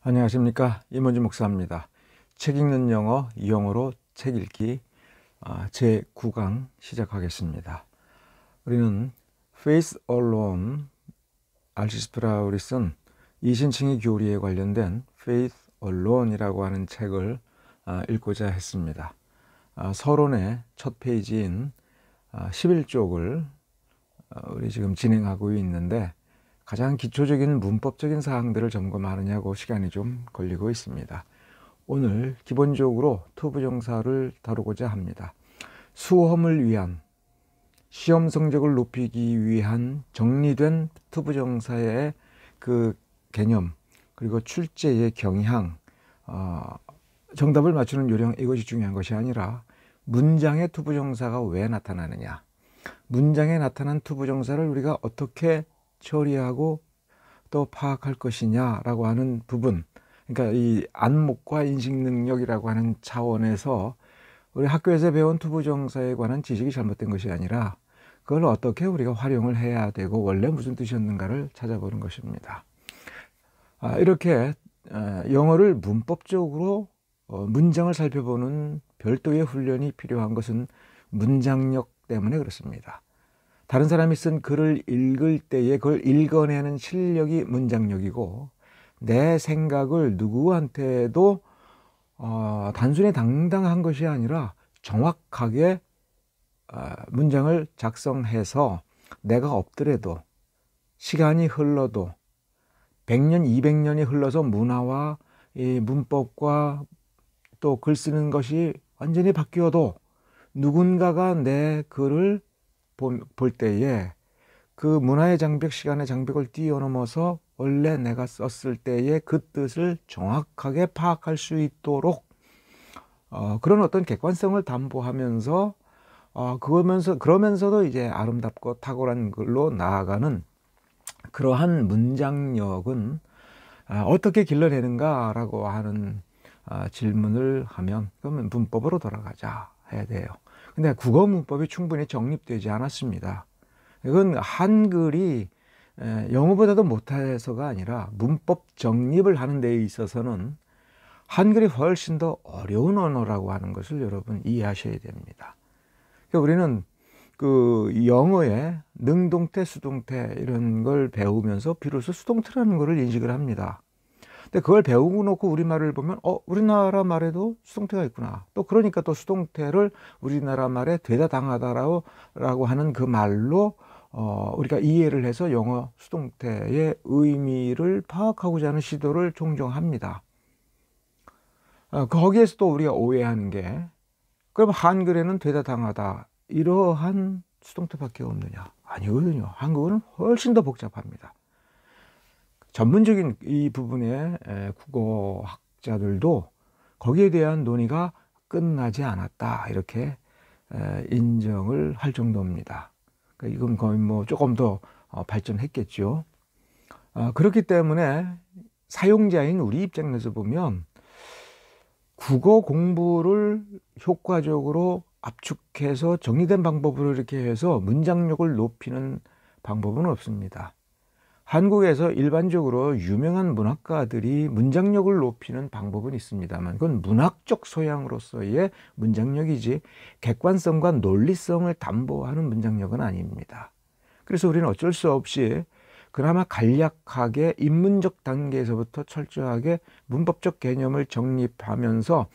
안녕하십니까, 이문주 목사입니다. 책 읽는 영어, 영어로 책 읽기 제 9강 시작하겠습니다. 우리는 Faith Alone, 알시스 프라울이 쓴 이신칭의 교리에 관련된 Faith Alone이라고 하는 책을 읽고자 했습니다. 서론의 첫 페이지인 11쪽을 우리 지금 진행하고 있는데, 가장 기초적인 문법적인 사항들을 점검하느냐고 시간이 좀 걸리고 있습니다. 오늘 기본적으로 투부정사를 다루고자 합니다. 수험을 위한, 시험 성적을 높이기 위한 정리된 투부정사의 그 개념, 그리고 출제의 경향, 정답을 맞추는 요령, 이것이 중요한 것이 아니라 문장의 투부정사가 왜 나타나느냐, 문장에 나타난 투부정사를 우리가 어떻게 처리하고 또 파악할 것이냐라고 하는 부분, 그러니까 이 안목과 인식 능력이라고 하는 차원에서 우리 학교에서 배운 투부정사에 관한 지식이 잘못된 것이 아니라 그걸 어떻게 우리가 활용을 해야 되고 원래 무슨 뜻이었는가를 찾아보는 것입니다. 이렇게 영어를 문법적으로 문장을 살펴보는 별도의 훈련이 필요한 것은 문장력 때문에 그렇습니다. 다른 사람이 쓴 글을 읽을 때에 그걸 읽어내는 실력이 문장력이고, 내 생각을 누구한테도 단순히 당당한 것이 아니라 정확하게 문장을 작성해서 내가 없더라도, 시간이 흘러도 100년, 200년이 흘러서 문화와 이 문법과 또 글 쓰는 것이 완전히 바뀌어도 누군가가 내 글을 볼 때에 그 문화의 장벽, 시간의 장벽을 뛰어넘어서 원래 내가 썼을 때의 그 뜻을 정확하게 파악할 수 있도록 그런 어떤 객관성을 담보하면서 그러면서도 이제 아름답고 탁월한 글로 나아가는 그러한 문장력은 어떻게 길러내는가라고 하는 질문을 하면, 그러면 문법으로 돌아가자 해야 돼요. 근데 국어 문법이 충분히 정립되지 않았습니다. 이건 한글이 영어보다도 못해서가 아니라 문법 정립을 하는 데 있어서는 한글이 훨씬 더 어려운 언어라고 하는 것을 여러분 이해하셔야 됩니다. 그러니까 우리는 그 영어의 능동태, 수동태 이런 걸 배우면서 비로소 수동태라는 것을 인식을 합니다. 근데 그걸 배우고 놓고 우리말을 보면 우리나라 말에도 수동태가 있구나. 또 그러니까 또 수동태를 우리나라 말에 되다 당하다라고 하는 그 말로 우리가 이해를 해서 영어 수동태의 의미를 파악하고자 하는 시도를 종종 합니다. 거기에서 또 우리가 오해하는 게, 그럼 한글에는 되다 당하다 이러한 수동태밖에 없느냐? 아니거든요. 한국어는 훨씬 더 복잡합니다. 전문적인 이 부분의 국어학자들도 거기에 대한 논의가 끝나지 않았다, 이렇게 인정을 할 정도입니다. 그러니까 이건 거의 뭐 조금 더 발전했겠죠. 그렇기 때문에 사용자인 우리 입장에서 보면 국어 공부를 효과적으로 압축해서 정리된 방법으로 이렇게 해서 문장력을 높이는 방법은 없습니다. 한국에서 일반적으로 유명한 문학가들이 문장력을 높이는 방법은 있습니다만, 그건 문학적 소양으로서의 문장력이지 객관성과 논리성을 담보하는 문장력은 아닙니다. 그래서 우리는 어쩔 수 없이 그나마 간략하게 입문적 단계에서부터 철저하게 문법적 개념을 정립하면서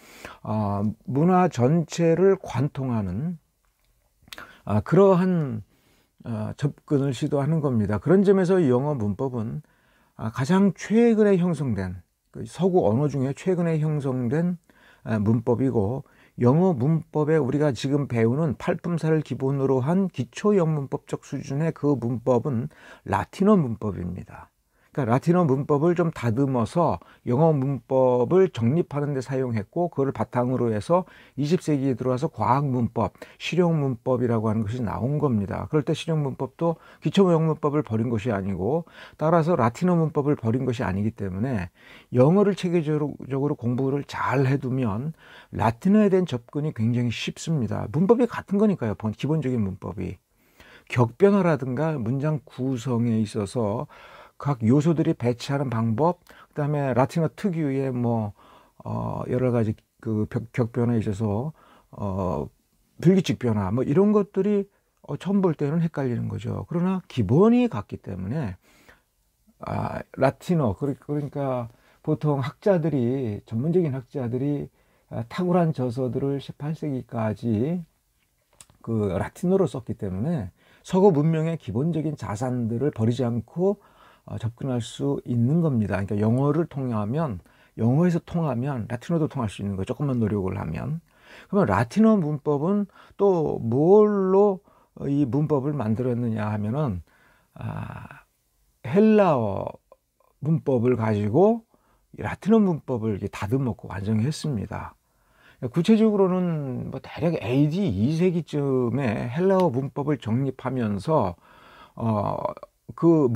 문화 전체를 관통하는 그러한 접근을 시도하는 겁니다. 그런 점에서 영어 문법은 가장 최근에 형성된, 서구 언어 중에 최근에 형성된 문법이고, 영어 문법에 우리가 지금 배우는 팔품사를 기본으로 한 기초 영문법적 수준의 그 문법은 라틴어 문법입니다. 그러니까 라틴어 문법을 좀 다듬어서 영어 문법을 정립하는 데 사용했고, 그걸 바탕으로 해서 20세기에 들어와서 과학 문법, 실용 문법이라고 하는 것이 나온 겁니다. 그럴 때 실용 문법도 기초 영문법을 버린 것이 아니고, 따라서 라틴어 문법을 버린 것이 아니기 때문에 영어를 체계적으로 공부를 잘 해두면 라틴어에 대한 접근이 굉장히 쉽습니다. 문법이 같은 거니까요. 기본적인 문법이. 격변화라든가 문장 구성에 있어서 각 요소들이 배치하는 방법, 그다음에 라틴어 특유의 뭐 여러 가지 그 격변화에 있어서 불규칙 변화 뭐 이런 것들이 처음 볼 때는 헷갈리는 거죠. 그러나 기본이 같기 때문에 라틴어 그러니까 보통 학자들이 전문적인 학자들이 탁월한 저서들을 18세기까지 그 라틴어로 썼기 때문에 서구 문명의 기본적인 자산들을 버리지 않고 접근할 수 있는 겁니다. 그러니까 영어에서 통하면 라틴어도 통할 수 있는 거예요. 조금만 노력을 하면. 그러면 라틴어 문법은 또 뭘로 이 문법을 만들었느냐 하면은 헬라어 문법을 가지고 라틴어 문법을 이렇게 다듬었고 완성했습니다. 구체적으로는 뭐 대략 AD 2세기쯤에 헬라어 문법을 정립하면서 그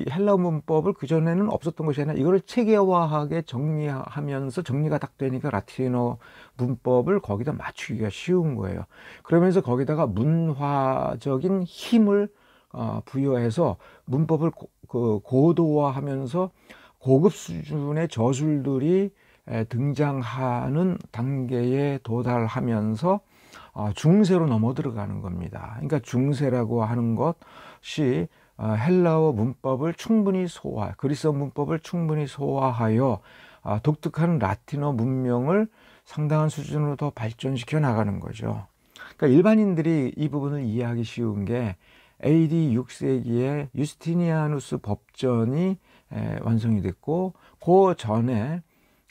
헬라어 문법을 그전에는 없었던 것이 아니라 이거를 체계화하게 정리하면서 정리가 딱 되니까 라틴어 문법을 거기다 맞추기가 쉬운 거예요. 그러면서 거기다가 문화적인 힘을 부여해서 문법을 고도화하면서 고급 수준의 저술들이 등장하는 단계에 도달하면서 중세로 넘어 들어가는 겁니다. 그러니까 중세라고 하는 것이 헬라어 문법을 충분히 그리스어 문법을 충분히 소화하여 독특한 라틴어 문명을 상당한 수준으로 더 발전시켜 나가는 거죠. 그러니까 일반인들이 이 부분을 이해하기 쉬운 게 AD 6세기에 유스티니아누스 법전이 완성이 됐고 그 전에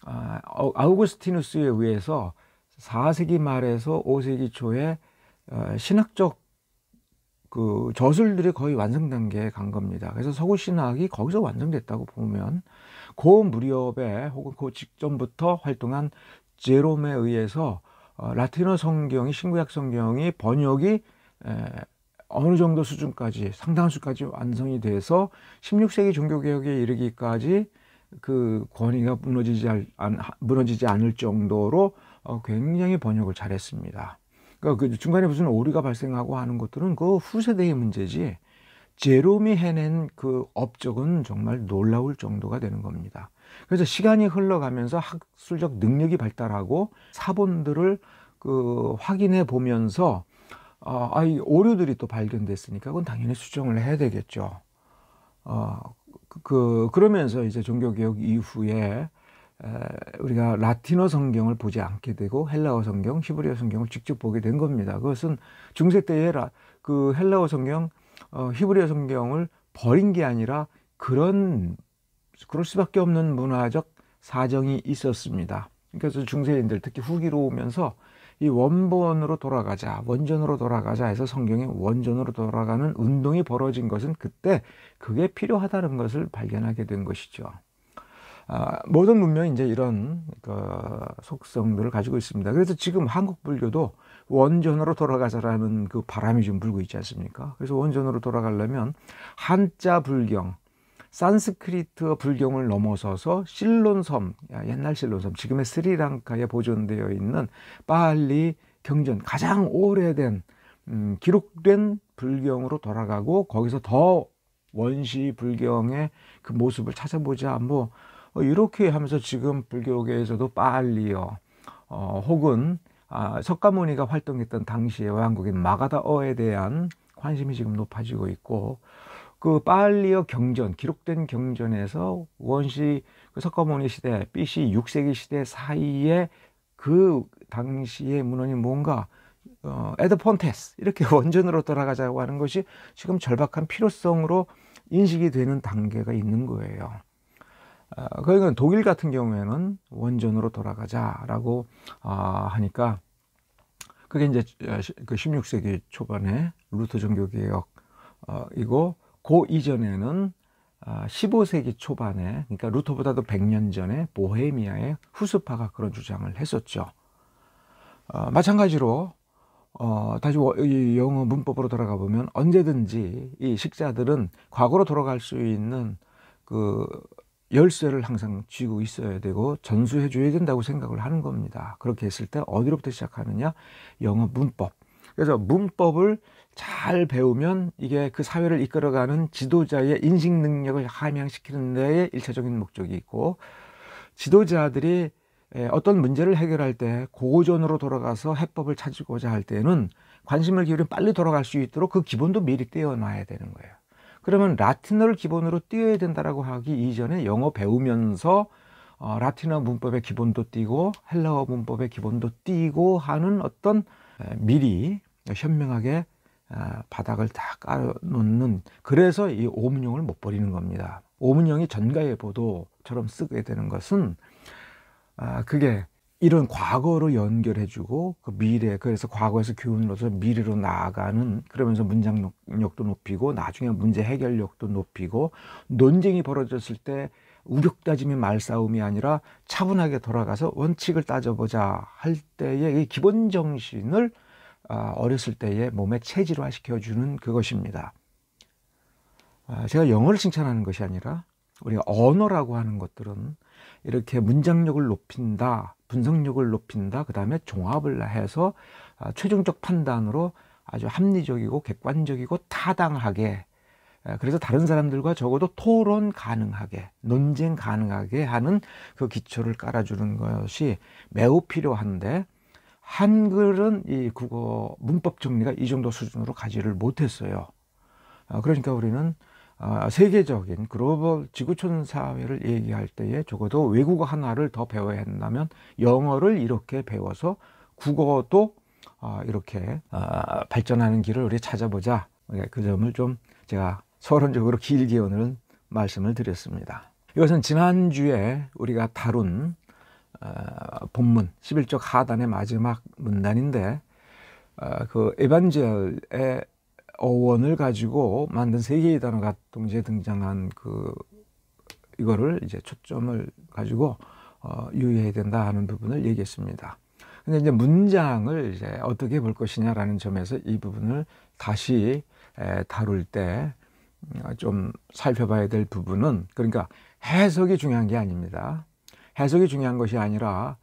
아우구스티누스에 의해서 4세기 말에서 5세기 초에 신학적 그 저술들이 거의 완성 단계에 간 겁니다. 그래서 서구 신학이 거기서 완성됐다고 보면 그 무렵에 혹은 그 직전부터 활동한 제롬에 의해서 라틴어 성경이 신구약 성경이 번역이 어느 정도 수준까지 상당한 수까지 완성이 돼서 16세기 종교개혁에 이르기까지 그 권위가 무너지지 않을 정도로 굉장히 번역을 잘했습니다. 그러니까 그 중간에 무슨 오류가 발생하고 하는 것들은 그 후세대의 문제지 제롬이 해낸 그 업적은 정말 놀라울 정도가 되는 겁니다. 그래서 시간이 흘러가면서 학술적 능력이 발달하고 사본들을 그 확인해 보면서 이 오류들이 또 발견됐으니까 그건 당연히 수정을 해야 되겠죠. 그러면서 이제 종교개혁 이후에 우리가 라틴어 성경을 보지 않게 되고 헬라어 성경, 히브리어 성경을 직접 보게 된 겁니다. 그것은 중세 때에 그 헬라어 성경, 히브리어 성경을 버린 게 아니라 그럴 수밖에 없는 문화적 사정이 있었습니다. 그래서 중세인들 특히 후기로 오면서 이 원본으로 돌아가자, 원전으로 돌아가자 해서 성경이 원전으로 돌아가는 운동이 벌어진 것은 그때 그게 필요하다는 것을 발견하게 된 것이죠. 모든 문명이 이제 이런 속성들을 가지고 있습니다. 그래서 지금 한국 불교도 원전으로 돌아가자라는 그 바람이 좀 불고 있지 않습니까? 그래서 원전으로 돌아가려면 한자 불경, 산스크리트 불경을 넘어서서 실론섬, 옛날 실론섬, 지금의 스리랑카에 보존되어 있는 빨리 경전, 가장 오래된 기록된 불경으로 돌아가고 거기서 더 원시 불경의 그 모습을 찾아보자. 뭐 이렇게 하면서 지금 불교계에서도 빨리요, 혹은 석가모니가 활동했던 당시의 한국인 마가다어에 대한 관심이 지금 높아지고 있고 그 빨리어 경전, 기록된 경전에서 원시 석가모니 시대, BC 6세기 시대 사이에 그 당시의 문헌이 뭔가 에드폰테스 이렇게 원전으로 돌아가자고 하는 것이 지금 절박한 필요성으로 인식이 되는 단계가 있는 거예요. 그러니까 독일 같은 경우에는 원전으로 돌아가자라고 하니까 그게 이제 그 16세기 초반에 루터 종교개혁이고 그 이전에는 15세기 초반에, 그러니까 루터보다도 100년 전에 보헤미아의 후스파가 그런 주장을 했었죠. 마찬가지로 다시 이 영어 문법으로 돌아가 보면 언제든지 이 식자들은 과거로 돌아갈 수 있는 그 열쇠를 항상 쥐고 있어야 되고 전수해 줘야 된다고 생각을 하는 겁니다. 그렇게 했을 때 어디로부터 시작하느냐? 영어 문법. 그래서 문법을 잘 배우면 이게 그 사회를 이끌어가는 지도자의 인식 능력을 함양시키는 데에 일차적인 목적이 있고, 지도자들이 어떤 문제를 해결할 때 고전으로 돌아가서 해법을 찾고자 할 때는 관심을 기울이면 빨리 돌아갈 수 있도록 그 기본도 미리 띄워놔야 되는 거예요. 그러면 라틴어를 기본으로 띄워야 된다라고 하기 이전에 영어 배우면서 라틴어 문법의 기본도 띄고 헬라어 문법의 기본도 띄고 하는 어떤 미리 현명하게 바닥을 다 깔아놓는, 그래서 이 오문용을 못 버리는 겁니다. 오문용이 전가예보도처럼 쓰게 되는 것은 그게 이런 과거로 연결해주고 그 미래, 그래서 과거에서 교훈을 얻어서 미래로 나아가는, 그러면서 문장력도 높이고 나중에 문제 해결력도 높이고, 논쟁이 벌어졌을 때 우격다짐의 말싸움이 아니라 차분하게 돌아가서 원칙을 따져보자 할 때의 이 기본 정신을 어렸을 때의 몸에 체질화 시켜주는 그것입니다. 제가 영어를 칭찬하는 것이 아니라 우리가 언어라고 하는 것들은 이렇게 문장력을 높인다, 분석력을 높인다, 그 다음에 종합을 해서 최종적 판단으로 아주 합리적이고 객관적이고 타당하게, 그래서 다른 사람들과 적어도 토론 가능하게, 논쟁 가능하게 하는 그 기초를 깔아주는 것이 매우 필요한데, 한글은 이 국어 문법 정리가 이 정도 수준으로 가지를 못했어요. 그러니까 우리는 세계적인 글로벌 지구촌 사회를 얘기할 때에 적어도 외국어 하나를 더 배워야 한다면 영어를 이렇게 배워서 국어도 이렇게 발전하는 길을 우리 찾아보자. 그 점을 좀 제가 서론적으로 길게 오늘은 말씀을 드렸습니다. 이것은 지난주에 우리가 다룬 본문 11쪽 하단의 마지막 문단인데, 그 에반젤의 어원을 가지고 만든 세 개의 단어가 동시에 등장한 이거를 이제 초점을 가지고 유의해야 된다 하는 부분을 얘기했습니다. 근데 이제 문장을 이제 어떻게 볼 것이냐라는 점에서 이 부분을 다시 다룰 때 좀 살펴봐야 될 부분은, 그러니까 해석이 중요한 게 아닙니다. 해석이 중요한 것이 아니라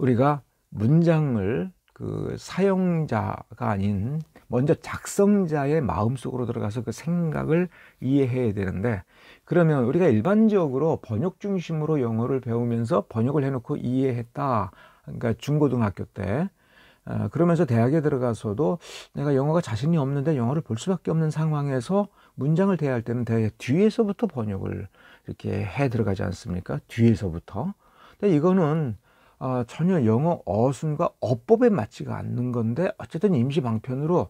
우리가 문장을 그 사용자가 아닌 먼저 작성자의 마음속으로 들어가서 그 생각을 이해해야 되는데, 그러면 우리가 일반적으로 번역 중심으로 영어를 배우면서 번역을 해놓고 이해했다. 그러니까 중고등학교 때. 그러면서 대학에 들어가서도 내가 영어가 자신이 없는데 영어를 볼 수밖에 없는 상황에서 문장을 대할 때는 대개 뒤에서부터 번역을 이렇게 해 들어가지 않습니까? 뒤에서부터. 근데 이거는 전혀 영어 어순과 어법에 맞지가 않는 건데, 어쨌든 임시방편으로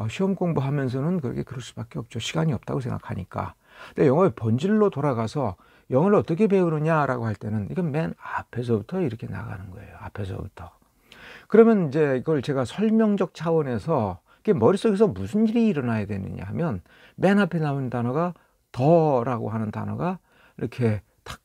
시험 공부하면서는 그럴 수밖에 없죠. 시간이 없다고 생각하니까. 근데 영어의 본질로 돌아가서 영어를 어떻게 배우느냐라고 할 때는 이건 맨 앞에서부터 이렇게 나가는 거예요. 앞에서부터. 그러면 이제 이걸 제가 설명적 차원에서 머릿속에서 무슨 일이 일어나야 되느냐 하면, 맨 앞에 나오는 단어가 더라고 하는 단어가 이렇게 탁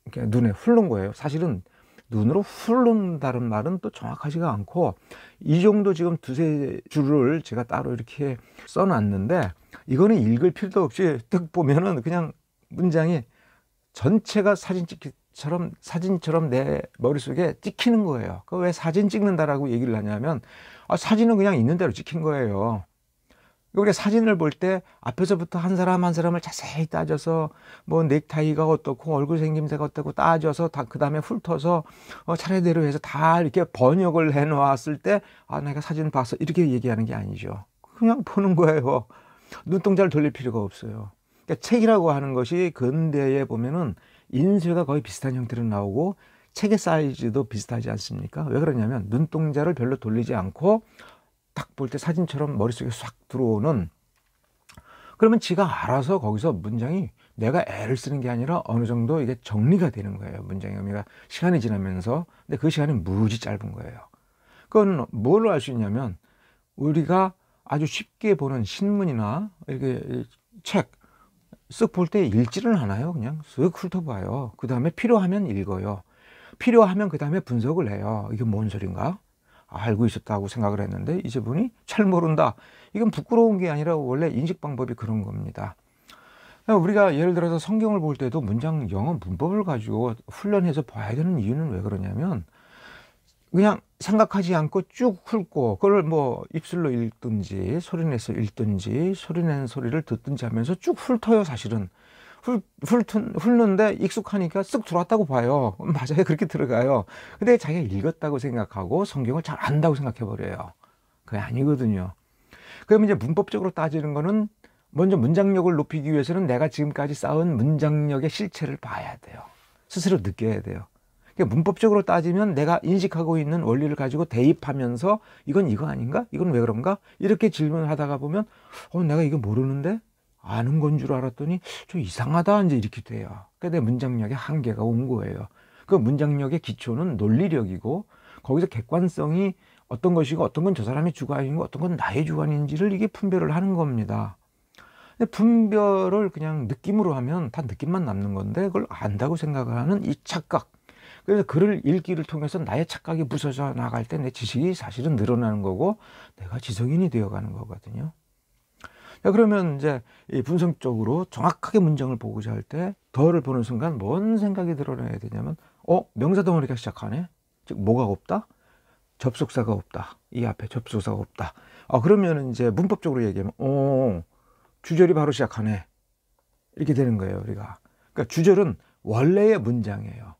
이렇게 눈에 훑는 거예요. 사실은 눈으로 훑는다는 말은 또 정확하지가 않고, 이 정도 지금 두세 줄을 제가 따로 이렇게 써놨는데, 이거는 읽을 필요도 없이 딱 보면은 그냥 문장이 전체가 사진처럼 내 머릿속에 찍히는 거예요. 그 왜 사진 찍는다라고 얘기를 하냐면, 사진은 그냥 있는 대로 찍힌 거예요. 우리가 사진을 볼 때 앞에서부터 한 사람 한 사람을 자세히 따져서 뭐 넥타이가 어떻고 얼굴 생김새가 어떻고 따져서 그 다음에 훑어서 차례대로 해서 다 이렇게 번역을 해 놓았을 때 내가 사진 봤어 이렇게 얘기하는 게 아니죠. 그냥 보는 거예요. 눈동자를 돌릴 필요가 없어요. 그러니까 책이라고 하는 것이 근대에 보면은 인쇄가 거의 비슷한 형태로 나오고 책의 사이즈도 비슷하지 않습니까? 왜 그러냐면 눈동자를 별로 돌리지 않고 딱 볼 때 사진처럼 머릿속에 싹 들어오는, 그러면 지가 알아서 거기서 문장이 내가 애를 쓰는 게 아니라 어느 정도 이게 정리가 되는 거예요. 문장의 의미가 시간이 지나면서. 근데 그 시간이 무지 짧은 거예요. 그건 뭘로 알 수 있냐면, 우리가 아주 쉽게 보는 신문이나 이렇게 책 쓱 볼 때 읽지를 않아요. 그냥 쓱 훑어봐요. 그 다음에 필요하면 읽어요. 필요하면 그 다음에 분석을 해요. 이게 뭔 소린가? 알고 있었다고 생각을 했는데 이제 보니 잘 모른다. 이건 부끄러운 게 아니라 원래 인식 방법이 그런 겁니다. 우리가 예를 들어서 성경을 볼 때도 문장 영어 문법을 가지고 훈련해서 봐야 되는 이유는 왜 그러냐면, 그냥 생각하지 않고 쭉 훑고 그걸 뭐 입술로 읽든지 소리내서 읽든지 소리내는 소리를 듣든지 하면서 쭉 훑어요. 사실은 훑는데 익숙하니까 쓱 들어왔다고 봐요. 맞아요, 그렇게 들어가요. 근데 자기가 읽었다고 생각하고 성경을 잘 안다고 생각해 버려요. 그게 아니거든요. 그러면 이제 문법적으로 따지는 거는 먼저 문장력을 높이기 위해서는 내가 지금까지 쌓은 문장력의 실체를 봐야 돼요. 스스로 느껴야 돼요. 그러니까 문법적으로 따지면 내가 인식하고 있는 원리를 가지고 대입하면서 이건 이거 아닌가? 이건 왜 그런가? 이렇게 질문을 하다가 보면 내가 이거 모르는데 아는 건 줄 알았더니 좀 이상하다, 이제 이렇게 돼요. 그러니까 내 문장력의 한계가 온 거예요. 그 문장력의 기초는 논리력이고 거기서 객관성이 어떤 것이고 어떤 건 저 사람의 주관이고 어떤 건 나의 주관인지를 이게 분별을 하는 겁니다. 근데 분별을 그냥 느낌으로 하면 다 느낌만 남는 건데 그걸 안다고 생각하는 이 착각. 그래서 글을 읽기를 통해서 나의 착각이 부서져 나갈 때 내 지식이 사실은 늘어나는 거고 내가 지성인이 되어가는 거거든요. 자, 그러면 이제 이 분석적으로 정확하게 문장을 보고자 할 때 더를 보는 순간 뭔 생각이 드러나야 되냐면 명사 덩어리가 시작하네. 즉 뭐가 없다? 접속사가 없다. 이 앞에 접속사가 없다. 그러면 이제 문법적으로 얘기하면 주절이 바로 시작하네. 이렇게 되는 거예요, 우리가. 그러니까 주절은 원래의 문장이에요.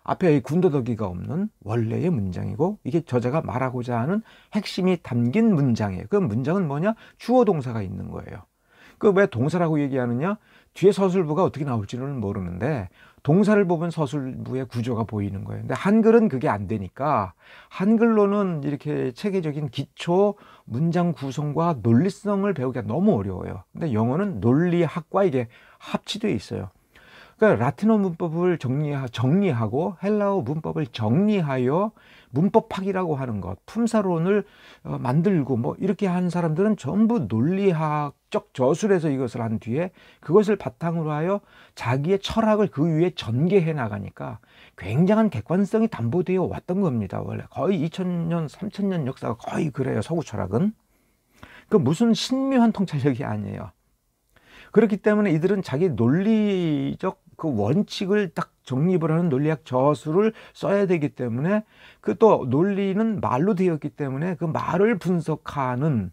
앞에 이 군더더기가 없는 원래의 문장이고 이게 저자가 말하고자 하는 핵심이 담긴 문장이에요. 그 문장은 뭐냐? 주어 동사가 있는 거예요. 그 왜 동사라고 얘기하느냐? 뒤에 서술부가 어떻게 나올지는 모르는데 동사를 보면 서술부의 구조가 보이는 거예요. 근데 한글은 그게 안 되니까 한글로는 이렇게 체계적인 기초 문장 구성과 논리성을 배우기가 너무 어려워요. 근데 영어는 논리학과 이게 합치되어 있어요. 그러니까 라틴어 문법을 정리하고 헬라어 문법을 정리하여 문법학이라고 하는 것, 품사론을 만들고 뭐 이렇게 한 사람들은 전부 논리학적 저술에서 이것을 한 뒤에 그것을 바탕으로 하여 자기의 철학을 그 위에 전개해 나가니까 굉장한 객관성이 담보되어 왔던 겁니다. 원래 거의 2000년, 3000년 역사가 거의 그래요. 서구 철학은. 그 무슨 신묘한 통찰력이 아니에요. 그렇기 때문에 이들은 자기 논리적 그 원칙을 딱 정립을 하는 논리학 저술을 써야 되기 때문에 그 또 논리는 말로 되었기 때문에 그 말을 분석하는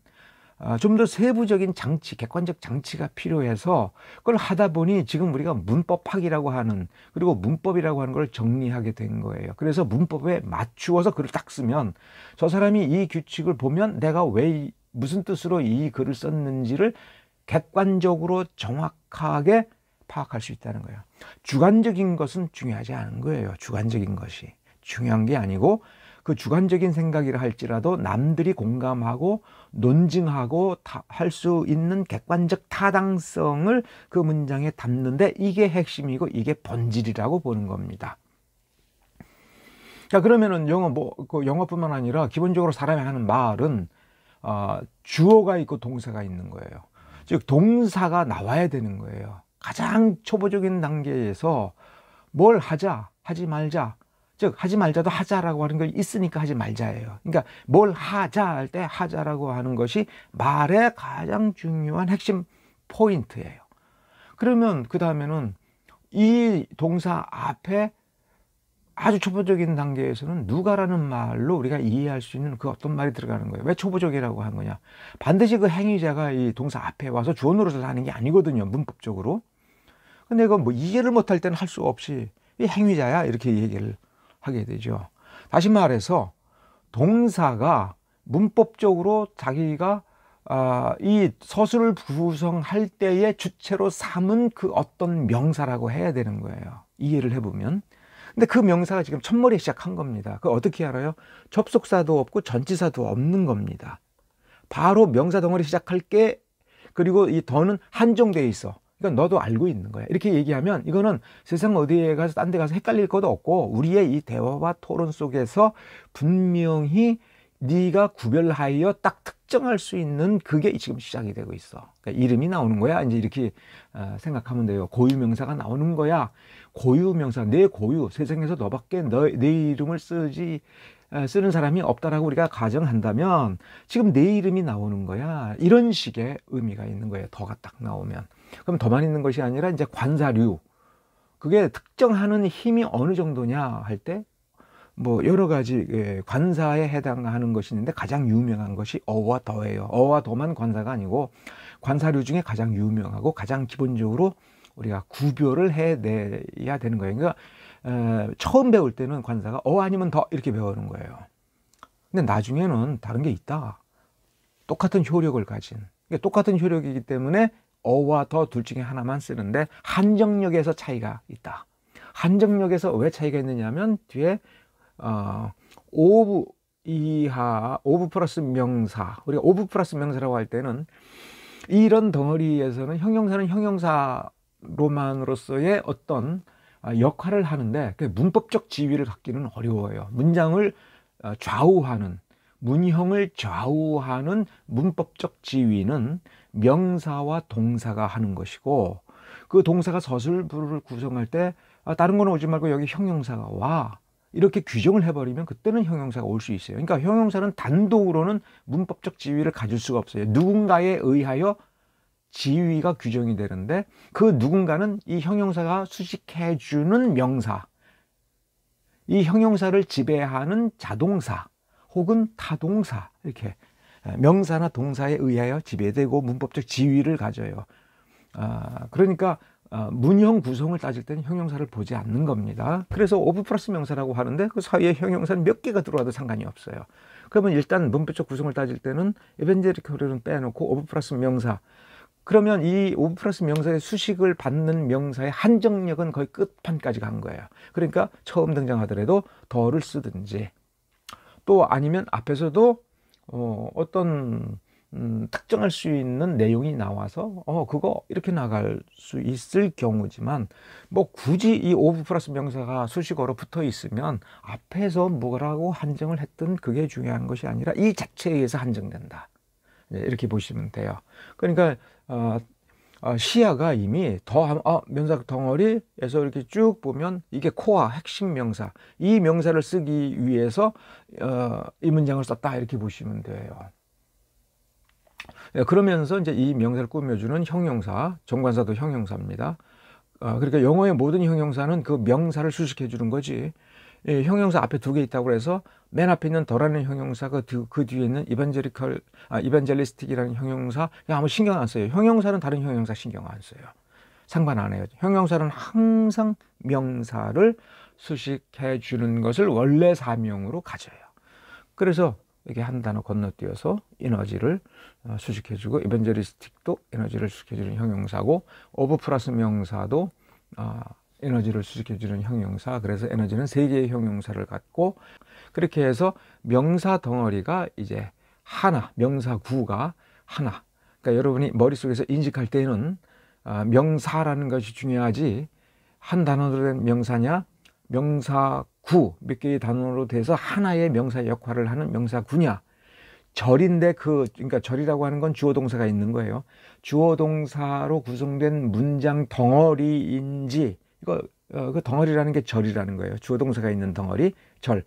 좀 더 세부적인 장치, 객관적 장치가 필요해서 그걸 하다 보니 지금 우리가 문법학이라고 하는 그리고 문법이라고 하는 걸 정리하게 된 거예요. 그래서 문법에 맞추어서 글을 딱 쓰면 저 사람이 이 규칙을 보면 내가 왜 무슨 뜻으로 이 글을 썼는지를 객관적으로 정확하게 파악할 수 있다는 거예요. 주관적인 것은 중요하지 않은 거예요. 주관적인 것이 중요한 게 아니고 그 주관적인 생각이라 할지라도 남들이 공감하고 논증하고 할 수 있는 객관적 타당성을 그 문장에 담는데 이게 핵심이고 이게 본질이라고 보는 겁니다. 자, 그러면은 영어뿐만 아니라 기본적으로 사람이 하는 말은 주어가 있고 동사가 있는 거예요. 즉 동사가 나와야 되는 거예요. 가장 초보적인 단계에서 뭘 하자, 하지 말자. 즉 하지 말자도 하자라고 하는 게 있으니까 하지 말자예요. 그러니까 뭘 하자 할 때 하자라고 하는 것이 말의 가장 중요한 핵심 포인트예요. 그러면 그 다음에는 이 동사 앞에 아주 초보적인 단계에서는 누가라는 말로 우리가 이해할 수 있는 그 어떤 말이 들어가는 거예요. 왜 초보적이라고 한 거냐? 반드시 그 행위자가 이 동사 앞에 와서 주어 노릇을 하는 게 아니거든요, 문법적으로. 근데 이거 뭐 이해를 못할 때는 할 수 없이 이 행위자야 이렇게 얘기를 하게 되죠. 다시 말해서 동사가 문법적으로 자기가 이 서술을 구성할 때의 주체로 삼은 그 어떤 명사라고 해야 되는 거예요. 이해를 해보면. 근데 그 명사가 지금 첫머리에 시작한 겁니다. 그걸 어떻게 알아요? 접속사도 없고 전치사도 없는 겁니다. 바로 명사 덩어리 시작할 게 그리고 이 더는 한정되어 있어. 이건 너도 알고 있는 거야. 이렇게 얘기하면 이거는 세상 어디에 가서 딴 데 가서 헷갈릴 것도 없고 우리의 이 대화와 토론 속에서 분명히 네가 구별하여 딱 특정할 수 있는 그게 지금 시작이 되고 있어. 그러니까 이름이 나오는 거야. 이제 이렇게 생각하면 돼요. 고유명사가 나오는 거야. 고유명사, 내 고유, 세상에서 너밖에 내 이름을 쓰는 사람이 없다라고 우리가 가정한다면 지금 내 이름이 나오는 거야. 이런 식의 의미가 있는 거예요. 더가 딱 나오면. 그럼 더만 있는 것이 아니라 이제 관사류. 그게 특정하는 힘이 어느 정도냐 할 때 뭐 여러 가지 관사에 해당하는 것이 있는데 가장 유명한 것이 어와 더예요. 어와 더만 관사가 아니고 관사류 중에 가장 유명하고 가장 기본적으로 우리가 구별을 해내야 되는 거예요. 그러니까 처음 배울 때는 관사가 어 아니면 더 이렇게 배우는 거예요. 근데 나중에는 다른 게 있다. 똑같은 효력을 가진. 그러니까 똑같은 효력이기 때문에 어와 더 둘 중에 하나만 쓰는데 한정력에서 차이가 있다. 한정력에서 왜 차이가 있느냐면 뒤에 오브 이하, 오브 플러스 명사. 우리가 오브 플러스 명사라고 할 때는 이런 덩어리에서는 형용사는 형용사로만으로서의 어떤 역할을 하는데 문법적 지위를 갖기는 어려워요. 문장을 좌우하는, 문형을 좌우하는 문법적 지위는 명사와 동사가 하는 것이고, 그 동사가 서술부를 구성할 때 다른 거는 오지 말고 여기 형용사가 와, 이렇게 규정을 해버리면 그때는 형용사가 올 수 있어요. 그러니까 형용사는 단독으로는 문법적 지위를 가질 수가 없어요. 누군가에 의하여 지위가 규정이 되는데 그 누군가는 이 형용사가 수식해주는 명사, 이 형용사를 지배하는 자동사 혹은 타동사, 이렇게 명사나 동사에 의하여 지배되고 문법적 지위를 가져요. 그러니까 문형 구성을 따질 때는 형용사를 보지 않는 겁니다. 그래서 오브 플러스 명사라고 하는데 그 사이에 형용사는 몇 개가 들어와도 상관이 없어요. 그러면 일단 문법적 구성을 따질 때는 에벤제리컬은 빼놓고 오브 플러스 명사, 그러면 이 오브 플러스 명사의 수식을 받는 명사의 한정력은 거의 끝판까지 간 거예요. 그러니까 처음 등장하더라도 더를 쓰든지, 또 아니면 앞에서도 어떤 특정할 수 있는 내용이 나와서 그거 이렇게 나갈 수 있을 경우지만, 뭐 굳이 이 오브 플러스 명사가 수식어로 붙어 있으면 앞에서 뭐라고 한정을 했든 그게 중요한 것이 아니라 이 자체에 의해서 한정된다, 이렇게 보시면 돼요. 그러니까 시야가 이미 명사 덩어리에서 이렇게 쭉 보면 이게 코어, 핵심 명사, 이 명사를 쓰기 위해서 이 문장을 썼다, 이렇게 보시면 돼요. 그러면서 이제 이 명사를 꾸며주는 형용사, 정관사도 형용사입니다. 그러니까 영어의 모든 형용사는 그 명사를 수식해 주는 거지. 형용사 앞에 두 개 있다고 해서 맨 앞에 있는 더라는 형용사가 그 뒤에 있는 이반젤리스틱이라는 형용사 아무 신경 안 써요. 형용사는 다른 형용사 신경 안 써요. 상관 안 해요. 형용사는 항상 명사를 수식해 주는 것을 원래 사명으로 가져요. 그래서 이게 한 단어 건너뛰어서 에너지를 수식해 주고, 이반젤리스틱도 에너지를 수식해 주는 형용사고, 오브 플러스 명사도 에너지를 수식해 주는 형용사. 그래서 에너지는 세 개의 형용사를 갖고, 그렇게 해서 명사 덩어리가 이제 하나, 명사구가 하나. 그러니까 여러분이 머릿속에서 인식할 때는 명사라는 것이 중요하지, 한 단어로 된 명사냐, 명사구 몇 개의 단어로 돼서 하나의 명사 역할을 하는 명사구냐. 절인데 그러니까 절이라고 하는 건 주어 동사가 있는 거예요. 주어 동사로 구성된 문장 덩어리인지, 그 덩어리라는 게 절이라는 거예요. 주어 동사가 있는 덩어리, 절.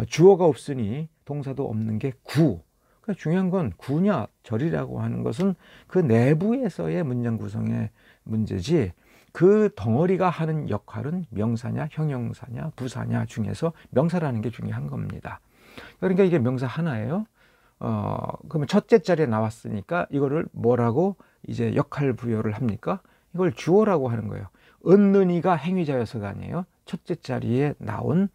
주어가 없으니 동사도 없는 게 구. 그러니까 중요한 건 구냐 절이라고 하는 것은 그 내부에서의 문장 구성의 문제지, 그 덩어리가 하는 역할은 명사냐 형용사냐 부사냐 중에서 명사라는 게 중요한 겁니다. 그러니까 이게 명사 하나예요. 그러면 첫째 자리에 나왔으니까 이거를 뭐라고 이제 역할 부여를 합니까? 이걸 주어라고 하는 거예요. 얻는 이가 행위자여서가 아니에요. 첫째 자리에 나온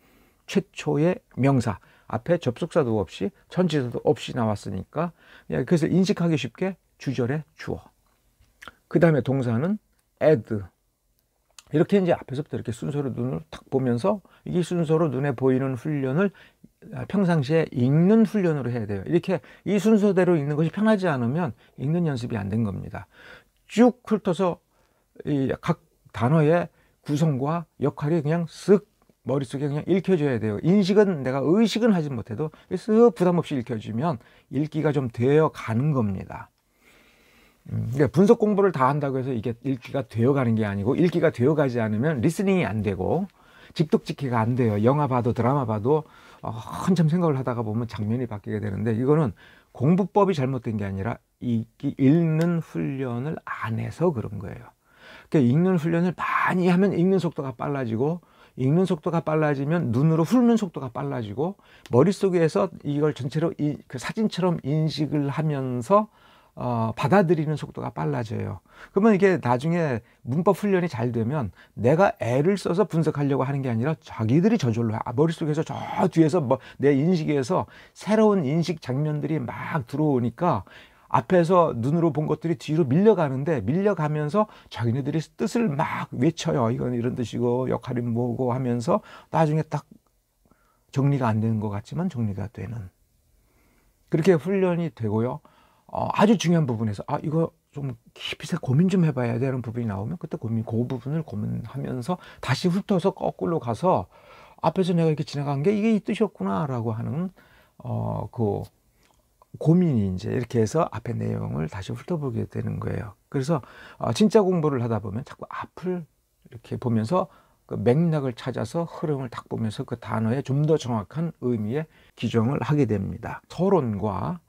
최초의 명사, 앞에 접속사도 없이 전치사도 없이 나왔으니까, 그래서 인식하기 쉽게 주절의 주어, 그 다음에 동사는 add, 이렇게 이제 앞에서부터 이렇게 순서로 눈을 탁 보면서 이 순서로 눈에 보이는 훈련을 평상시에 읽는 훈련으로 해야 돼요. 이렇게 이 순서대로 읽는 것이 편하지 않으면 읽는 연습이 안 된 겁니다. 쭉 훑어서 각 단어의 구성과 역할이 그냥 쓱 머릿속에 그냥 읽혀줘야 돼요. 인식은 내가 의식은 하지 못해도 쓱 부담 없이 읽혀주면 읽기가 좀 되어 가는 겁니다. 그러니까 분석 공부를 다 한다고 해서 이게 읽기가 되어 가는 게 아니고, 읽기가 되어 가지 않으면 리스닝이 안 되고 직독직해가 안 돼요. 영화 봐도 드라마 봐도 한참 생각을 하다가 보면 장면이 바뀌게 되는데, 이거는 공부법이 잘못된 게 아니라 읽는 훈련을 안 해서 그런 거예요. 그러니까 읽는 훈련을 많이 하면 읽는 속도가 빨라지고, 읽는 속도가 빨라지면 눈으로 훑는 속도가 빨라지고 머릿속에서 이걸 전체로 그 사진처럼 인식을 하면서 받아들이는 속도가 빨라져요. 그러면 이게 나중에 문법 훈련이 잘 되면 내가 애를 써서 분석하려고 하는 게 아니라 자기들이 저절로 머릿속에서 저 뒤에서 내 인식에서 새로운 인식 장면들이 막 들어오니까 앞에서 눈으로 본 것들이 뒤로 밀려가는데 밀려가면서 자기네들이 뜻을 막 외쳐요. 이건 이런 뜻이고 역할이 뭐고 하면서 나중에 딱 정리가 안 되는 것 같지만 정리가 되는, 그렇게 훈련이 되고요. 아주 중요한 부분에서 이거 좀 깊이 고민 좀 해봐야 되는 부분이 나오면 그때 그 부분을 고민하면서 다시 훑어서 거꾸로 가서 앞에서 내가 이렇게 지나간 게 이게 이 뜻이었구나 라고 하는 그 고민이 이제 이렇게 해서 앞에 내용을 다시 훑어보게 되는 거예요. 그래서 진짜 공부를 하다 보면 자꾸 앞을 이렇게 보면서 그 맥락을 찾아서 흐름을 딱 보면서 그 단어의 좀 더 정확한 의미의 기정을 하게 됩니다. 서론과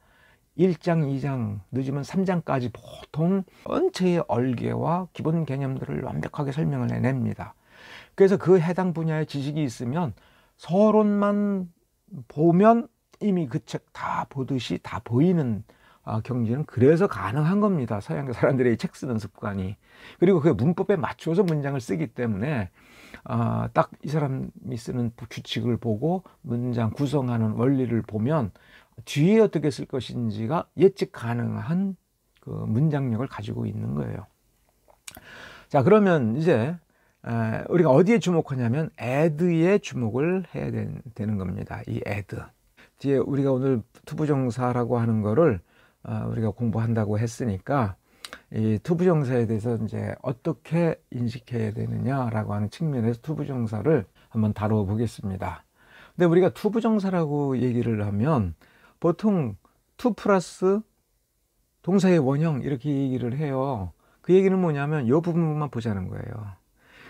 1장, 2장, 늦으면 3장까지 보통 전체의 얼개와 기본 개념들을 완벽하게 설명을 해냅니다. 그래서 그 해당 분야의 지식이 있으면 서론만 보면 이미 그 책 다 보듯이 다 보이는 경지는 그래서 가능한 겁니다. 서양 사람들의 책 쓰는 습관이. 그리고 그 문법에 맞춰서 문장을 쓰기 때문에 딱 이 사람이 쓰는 규칙을 보고 문장 구성하는 원리를 보면 뒤에 어떻게 쓸 것인지가 예측 가능한 그 문장력을 가지고 있는 거예요. 자, 그러면 이제 우리가 어디에 주목하냐면 add에 주목을 해야 되는 겁니다. 이 add. 뒤에 우리가 오늘 투부정사라고 하는 거를 우리가 공부한다고 했으니까 이 투부정사에 대해서 이제 어떻게 인식해야 되느냐라고 하는 측면에서 투부정사를 한번 다뤄 보겠습니다. 근데 우리가 투부정사라고 얘기를 하면 보통 투 플러스 동사의 원형 이렇게 얘기를 해요. 그 얘기는 뭐냐면 이 부분만 보자는 거예요.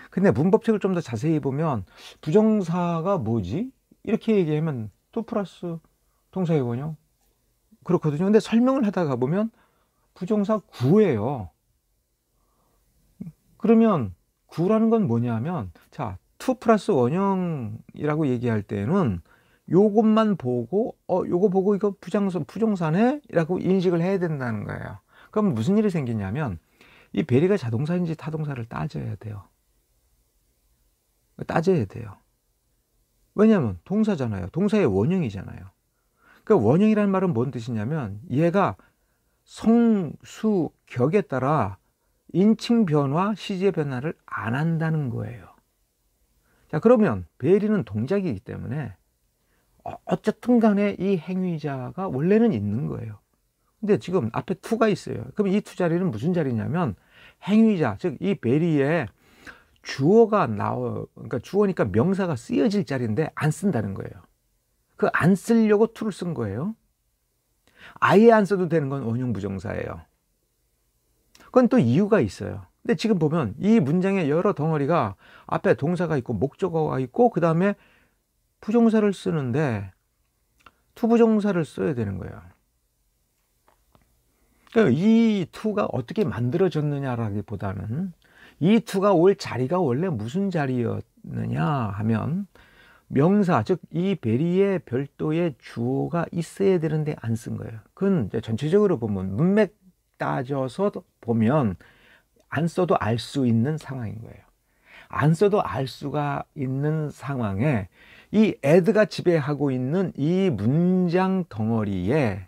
근데 문법책을 좀 더 자세히 보면 부정사가 뭐지? 이렇게 얘기하면 투 플러스 동사의 원형 그렇거든요. 근데 설명을 하다가 보면 부정사 구예요. 그러면 구라는 건 뭐냐면 자, 투 플러스 원형이라고 얘기할 때는 요것만 보고 요거 보고 이거 부정사네? 라고 인식을 해야 된다는 거예요. 그럼 무슨 일이 생기냐면 이 베리가 자동사인지 타동사를 따져야 돼요. 따져야 돼요. 왜냐하면 동사잖아요. 동사의 원형이잖아요. 그 원형이라는 말은 뭔 뜻이냐면 얘가 성수 격에 따라 인칭 변화, 시제 변화를 안 한다는 거예요. 자, 그러면 베리는 동작이기 때문에 어쨌든 간에 이 행위자가 원래는 있는 거예요. 근데 지금 앞에 투가 있어요. 그럼 이 투 자리는 무슨 자리냐면 행위자, 즉 이 베리에 주어가 그러니까 주어니까 명사가 쓰여질 자리인데 안 쓴다는 거예요. 그 안 쓰려고 투를 쓴 거예요. 아예 안 써도 되는 건 원형 부정사예요. 그건 또 이유가 있어요. 근데 지금 보면 이 문장의 여러 덩어리가 앞에 동사가 있고 목적어가 있고 그 다음에 부정사를 쓰는데 투부정사를 써야 되는 거예요. 그러니까 이 투가 어떻게 만들어졌느냐라기보다는 이 투가 올 자리가 원래 무슨 자리였느냐 하면 명사, 즉 이 베리에 별도의 주어가 있어야 되는데 안 쓴 거예요. 그건 이제 전체적으로 보면 문맥 따져서 보면 안 써도 알 수 있는 상황인 거예요. 안 써도 알 수가 있는 상황에 이 add가 지배하고 있는 이 문장 덩어리에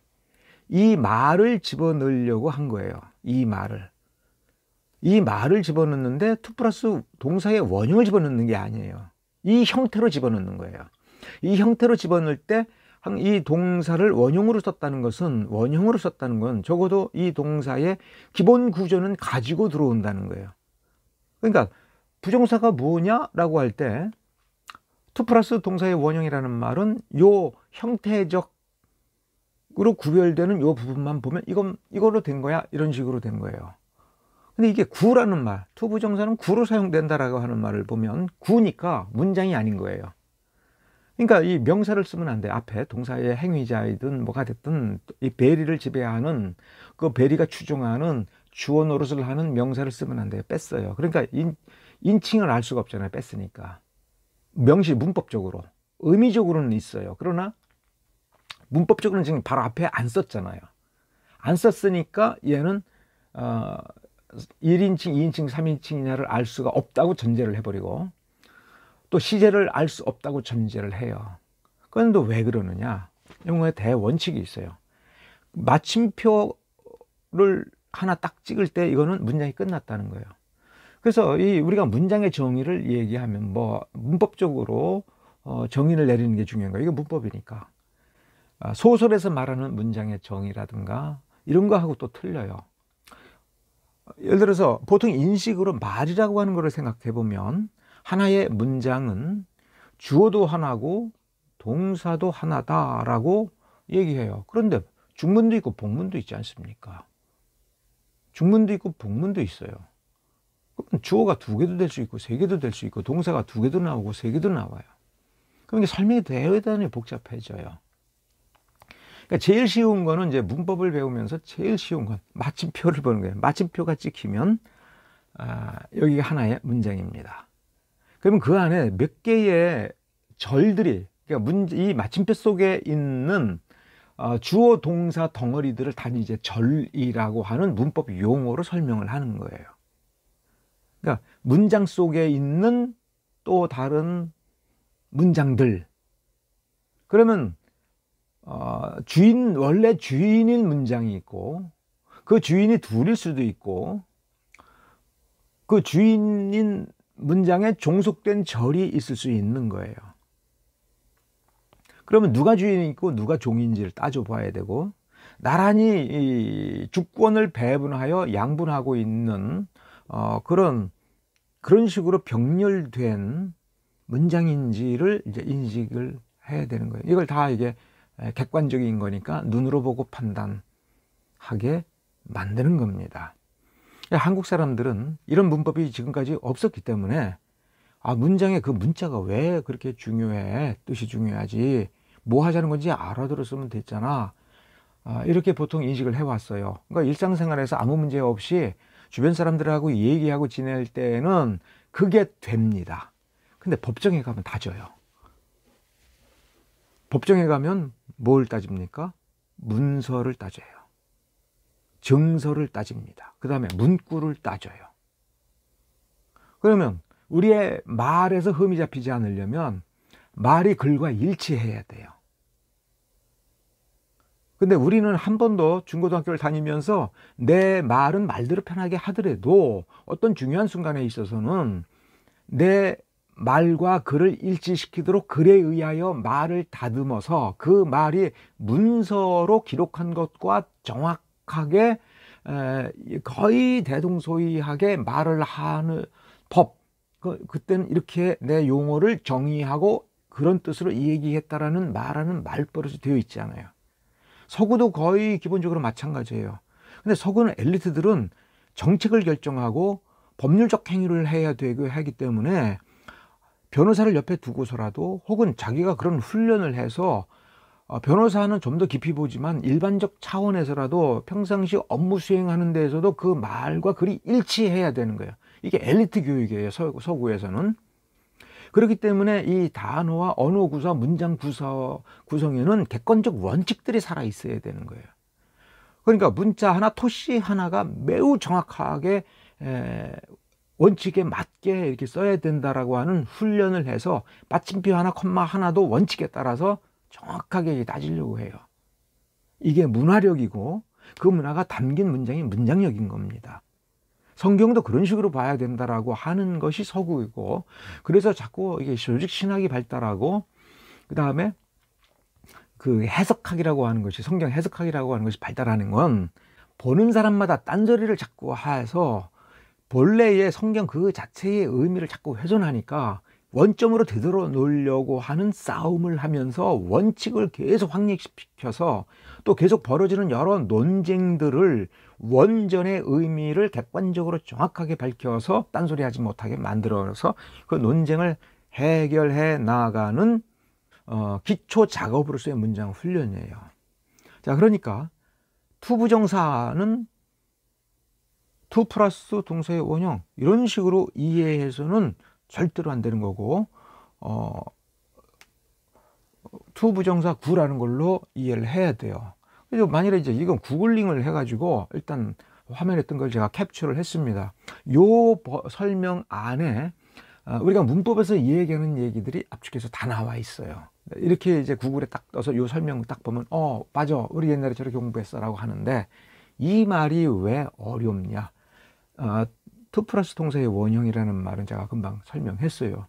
이 말을 집어넣으려고 한 거예요. 이 말을 집어넣는데 투 플러스 동사의 원형을 집어넣는 게 아니에요. 이 형태로 집어넣는 거예요. 이 형태로 집어넣을 때 이 동사를 원형으로 썼다는 건 적어도 이 동사의 기본 구조는 가지고 들어온다는 거예요. 그러니까 부정사가 뭐냐라고 할 때 투 플러스 동사의 원형이라는 말은 요 형태적으로 구별되는 요 부분만 보면 이걸로 된 거야, 이런 식으로 된 거예요. 근데 이게 구라는 말, 투부정사는 구로 사용된다라고 하는 말을 보면 구니까 문장이 아닌 거예요. 그러니까 이 명사를 쓰면 안 돼. 앞에 동사의 행위자이든 뭐가 됐든 이 베리를 지배하는 그 베리가 추종하는 주어 노릇을 하는 명사를 쓰면 안 돼요. 뺐어요. 그러니까 인칭을 알 수가 없잖아요. 뺐으니까. 문법적으로, 의미적으로는 있어요. 그러나 문법적으로는 지금 바로 앞에 안 썼잖아요. 안 썼으니까 얘는 1인칭, 2인칭, 3인칭이냐를 알 수가 없다고 전제를 해버리고, 또 시제를 알 수 없다고 전제를 해요. 그런데 왜 그러느냐? 영어에 대원칙이 있어요. 마침표를 하나 딱 찍을 때 이거는 문장이 끝났다는 거예요. 그래서 우리가 문장의 정의를 얘기하면 문법적으로 정의를 내리는 게 중요한 거예요. 이게 문법이니까. 소설에서 말하는 문장의 정의라든가 이런 거하고 또 틀려요. 예를 들어서 보통 인식으로 말이라고 하는 거를 생각해 보면 하나의 문장은 주어도 하나고 동사도 하나다라고 얘기해요. 그런데 중문도 있고 복문도 있지 않습니까? 중문도 있고 복문도 있어요. 그럼 주어가 2개도 될 수 있고 3개도 될 수 있고 동사가 2개도 나오고 3개도 나와요. 그럼 이게 설명이 대단히 복잡해져요. 그러니까 제일 쉬운 거는 이제 문법을 배우면서 제일 쉬운 건 마침표를 보는 거예요. 마침표가 찍히면 여기가 하나의 문장입니다. 그러면 그 안에 몇 개의 절들이, 그러니까 이 마침표 속에 있는 주어 동사 덩어리들을 단위 이제 절이라고 하는 문법 용어로 설명을 하는 거예요. 그러니까 문장 속에 있는 또 다른 문장들. 그러면 원래 주인인 문장이 있고, 그 주인이 둘일 수도 있고, 그 주인인 문장에 종속된 절이 있을 수 있는 거예요. 그러면 누가 주인이 있고 누가 종인지를 따져봐야 되고, 나란히 이 주권을 배분하여 양분하고 있는 그런 식으로 병렬된 문장인지를 이제 인식을 해야 되는 거예요. 이걸 다 이게 객관적인 거니까 눈으로 보고 판단하게 만드는 겁니다. 한국 사람들은 이런 문법이 지금까지 없었기 때문에 문장에 그 문자가 왜 그렇게 중요해? 뜻이 중요하지. 뭐 하자는 건지 알아들었으면 됐잖아. 이렇게 보통 인식을 해왔어요. 그러니까 일상생활에서 아무 문제 없이 주변 사람들하고 얘기하고 지낼 때는 그게 됩니다. 근데 법정에 가면 다져요. 법정에 가면 뭘 따집니까? 문서를 따져요. 증서를 따집니다. 그 다음에 문구를 따져요. 그러면 우리의 말에서 흠이 잡히지 않으려면 말이 글과 일치해야 돼요. 근데 우리는 한 번도 중고등학교를 다니면서 내 말은 말대로 편하게 하더라도 어떤 중요한 순간에 있어서는 내 말과 글을 일치시키도록 글에 의하여 말을 다듬어서 그 말이 문서로 기록한 것과 정확하게 거의 대동소이하게 말을 하는 법, 그때는 이렇게 내 용어를 정의하고 그런 뜻으로 얘기했다라는 말하는 말버릇이 되어 있지 않아요. 서구도 거의 기본적으로 마찬가지예요. 근데 서구는 엘리트들은 정책을 결정하고 법률적 행위를 해야 되고 하기 때문에 변호사를 옆에 두고서라도, 혹은 자기가 그런 훈련을 해서 변호사는 좀 더 깊이 보지만 일반적 차원에서라도 평상시 업무 수행하는 데에서도 그 말과 글이 일치해야 되는 거예요. 이게 엘리트 교육이에요, 서구에서는. 그렇기 때문에 이 단어와 언어 구사, 문장 구성에는 객관적 원칙들이 살아 있어야 되는 거예요. 그러니까 문자 하나, 토시 하나가 매우 정확하게 원칙에 맞게 이렇게 써야 된다라고 하는 훈련을 해서 마침표 하나, 콤마 하나도 원칙에 따라서 정확하게 따지려고 해요. 이게 문화력이고 그 문화가 담긴 문장이 문장력인 겁니다. 성경도 그런 식으로 봐야 된다라고 하는 것이 서구이고, 그래서 자꾸 이게 조직 신학이 발달하고, 그 다음에 그 해석학이라고 하는 것이, 성경 해석학이라고 하는 것이 발달하는 건 보는 사람마다 딴소리를 자꾸 해서 본래의 성경 그 자체의 의미를 자꾸 훼손하니까 원점으로 되돌아 놓으려고 하는 싸움을 하면서 원칙을 계속 확립시켜서 또 계속 벌어지는 여러 논쟁들을 원전의 의미를 객관적으로 정확하게 밝혀서 딴소리하지 못하게 만들어서 그 논쟁을 해결해 나가는 기초 작업으로서의 문장 훈련이에요. 자, 그러니까 투부정사는 투 플러스 동사의 원형, 이런 식으로 이해해서는 절대로 안 되는 거고, 투부정사 구라는 걸로 이해를 해야 돼요. 그래서 만일에 이제 이건 구글링을 해가지고 일단 화면에 뜬 걸 제가 캡처를 했습니다. 요 설명 안에 우리가 문법에서 얘기하는 얘기들이 압축해서 다 나와 있어요. 이렇게 이제 구글에 딱 떠서 요 설명 딱 보면 맞아, 우리 옛날에 저렇게 공부했어 라고 하는데, 이 말이 왜 어렵냐. 투 플러스 동사의 원형이라는 말은 제가 금방 설명했어요.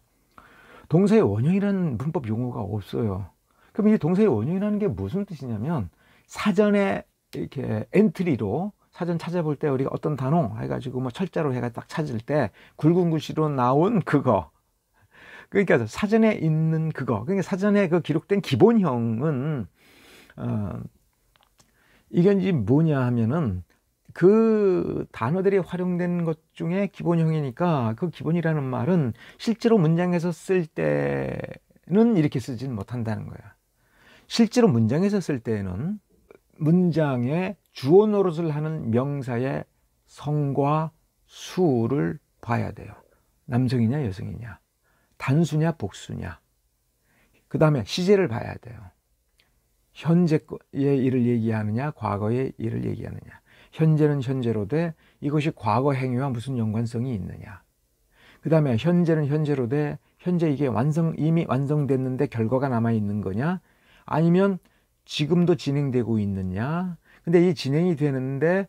동사의 원형이라는 문법 용어가 없어요. 그럼 이 동사의 원형이라는 게 무슨 뜻이냐면, 사전에 이렇게 엔트리로 사전 찾아볼 때 우리가 어떤 단어 해가지고 뭐 철자로 해가 딱 찾을 때 굵은 글씨로 나온 그거, 그러니까 사전에 있는 그거, 그러니까 사전에 그 기록된 기본형은 이게 이제 뭐냐 하면은 그 단어들이 활용된 것 중에 기본형이니까, 그 기본이라는 말은 실제로 문장에서 쓸 때는 이렇게 쓰진 못한다는 거야. 실제로 문장에서 쓸 때는 문장에 주어 노릇을 하는 명사의 성과 수를 봐야 돼요. 남성이냐 여성이냐, 단수냐 복수냐, 그 다음에 시제를 봐야 돼요. 현재의 일을 얘기하느냐 과거의 일을 얘기하느냐, 현재는 현재로 돼 이것이 과거 행위와 무슨 연관성이 있느냐, 그 다음에 현재는 현재로 돼 현재 이게 이미 완성됐는데 결과가 남아있는 거냐, 아니면 지금도 진행되고 있느냐. 근데 이 진행이 되는데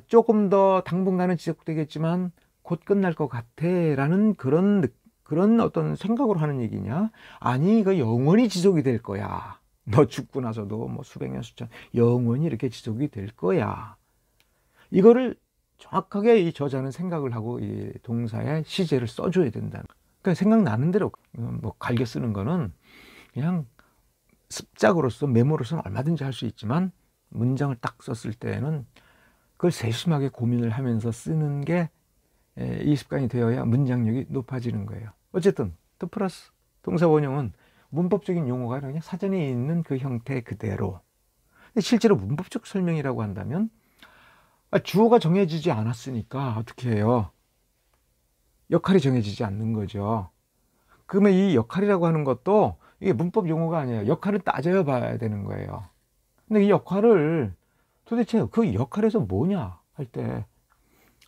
조금 더 당분간은 지속되겠지만 곧 끝날 것 같아 라는 그런 어떤 생각으로 하는 얘기냐, 아니 이거 영원히 지속이 될 거야, 너 죽고 나서도 뭐 수백 년 수천 영원히 이렇게 지속이 될 거야, 이거를 정확하게 이 저자는 생각을 하고 이 동사의 시제를 써줘야 된다. 그러니까 생각나는 대로 뭐 갈겨 쓰는 거는 그냥 습작으로서 메모로서는 얼마든지 할 수 있지만, 문장을 딱 썼을 때는 그걸 세심하게 고민을 하면서 쓰는 게 이 습관이 되어야 문장력이 높아지는 거예요. 어쨌든 투 플러스 동사 원형은 문법적인 용어가 그냥 사전에 있는 그 형태 그대로. 근데 실제로 문법적 설명이라고 한다면 주어가 정해지지 않았으니까 어떻게 해요? 역할이 정해지지 않는 거죠. 그러면 이 역할이라고 하는 것도 이게 문법 용어가 아니에요. 역할을 따져 봐야 되는 거예요. 근데 이 역할을 도대체 그 역할에서 뭐냐 할 때,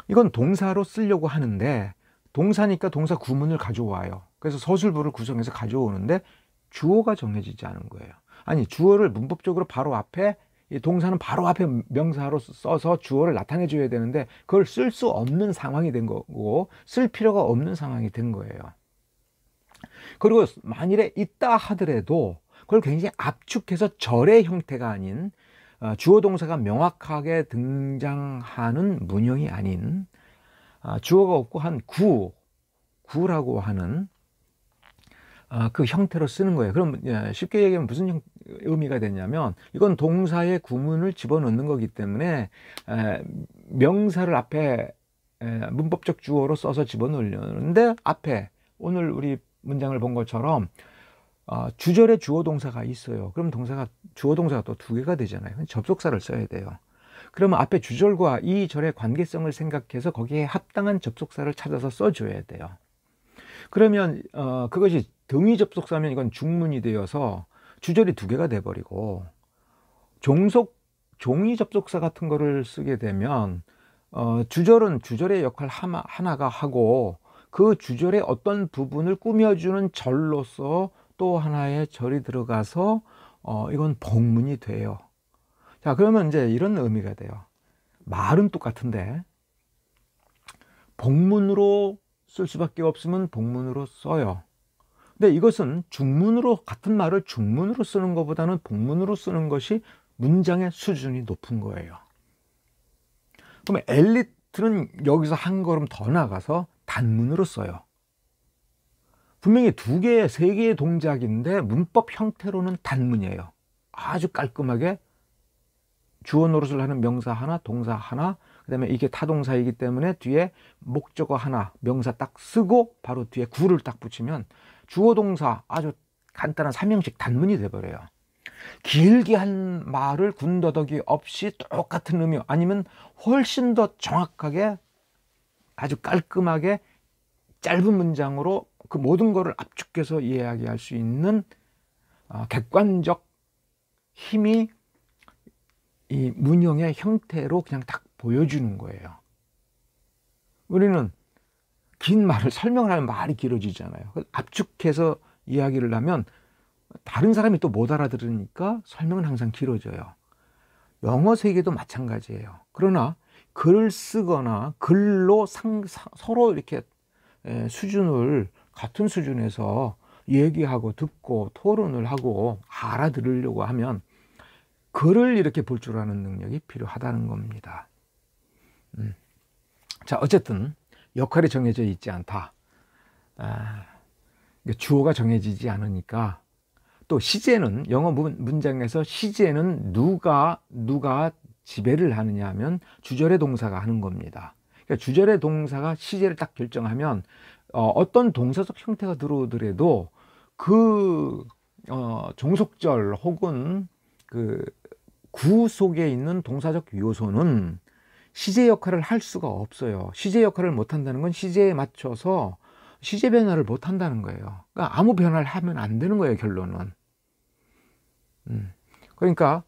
이건 동사로 쓰려고 하는데 동사니까 동사 구문을 가져와요. 그래서 서술부를 구성해서 가져오는데 주어가 정해지지 않은 거예요. 아니, 주어를 문법적으로 바로 앞에, 이 동사는 바로 앞에 명사로 써서 주어를 나타내 줘야 되는데 그걸 쓸 수 없는 상황이 된 거고, 쓸 필요가 없는 상황이 된 거예요. 그리고 만일에 있다 하더라도 그걸 굉장히 압축해서 절의 형태가 아닌, 주어 동사가 명확하게 등장하는 문형이 아닌, 주어가 없고 한 구라고 하는 그 형태로 쓰는 거예요. 그럼 쉽게 얘기하면 무슨 의미가 되냐면, 이건 동사의 구문을 집어넣는 거기 때문에 명사를 앞에 문법적 주어로 써서 집어넣으려는데, 앞에 오늘 우리 문장을 본 것처럼 주절에 주어 동사가 있어요. 그럼 주어 동사가 또 두 개가 되잖아요. 접속사를 써야 돼요. 그러면 앞에 주절과 이 절의 관계성을 생각해서 거기에 합당한 접속사를 찾아서 써줘야 돼요. 그러면 그것이 등위 접속사면 이건 중문이 되어서 주절이 두 개가 돼버리고, 종이 접속사 같은 거를 쓰게 되면 주절은 주절의 역할 하나가 하고, 그 주절의 어떤 부분을 꾸며주는 절로서 또 하나의 절이 들어가서 이건 복문이 돼요. 자, 그러면 이제 이런 의미가 돼요. 말은 똑같은데 복문으로 쓸 수밖에 없으면 복문으로 써요. 근데 이것은 같은 말을 중문으로 쓰는 것보다는 복문으로 쓰는 것이 문장의 수준이 높은 거예요. 그러면 엘리트는 여기서 한 걸음 더 나가서 단문으로 써요. 분명히 두 개의, 세 개의 동작인데 문법 형태로는 단문이에요. 아주 깔끔하게 주어 노릇을 하는 명사 하나, 동사 하나, 그 다음에 이게 타동사이기 때문에 뒤에 목적어 하나, 명사 딱 쓰고 바로 뒤에 구를 딱 붙이면 주어 동사 아주 간단한 삼형식 단문이 돼버려요. 길게 한 말을 군더더기 없이 똑같은 의미, 아니면 훨씬 더 정확하게 아주 깔끔하게 짧은 문장으로 그 모든 거를 압축해서 이야기할 수 있는 객관적 힘이 이 문형의 형태로 그냥 딱 보여주는 거예요. 우리는 긴 말을 설명을 하면 말이 길어지잖아요. 압축해서 이야기를 하면 다른 사람이 또 못 알아들으니까 설명은 항상 길어져요. 영어 세계도 마찬가지예요. 그러나 글을 쓰거나 글로 서로 이렇게 수준을 같은 수준에서 얘기하고 듣고 토론을 하고 알아들으려고 하면 글을 이렇게 볼 줄 아는 능력이 필요하다는 겁니다. 자, 어쨌든 역할이 정해져 있지 않다. 주어가 정해지지 않으니까. 또 시제는 영어 문장에서 시제는 누가 지배를 하느냐 하면 주절의 동사가 하는 겁니다. 그러니까 주절의 동사가 시제를 딱 결정하면 어떤 동사적 형태가 들어오더라도 그 종속절 혹은 그 구 속에 있는 동사적 요소는 시제 역할을 할 수가 없어요. 시제 역할을 못 한다는 건 시제에 맞춰서 시제 변화를 못 한다는 거예요. 그러니까 아무 변화를 하면 안 되는 거예요, 결론은. 그러니까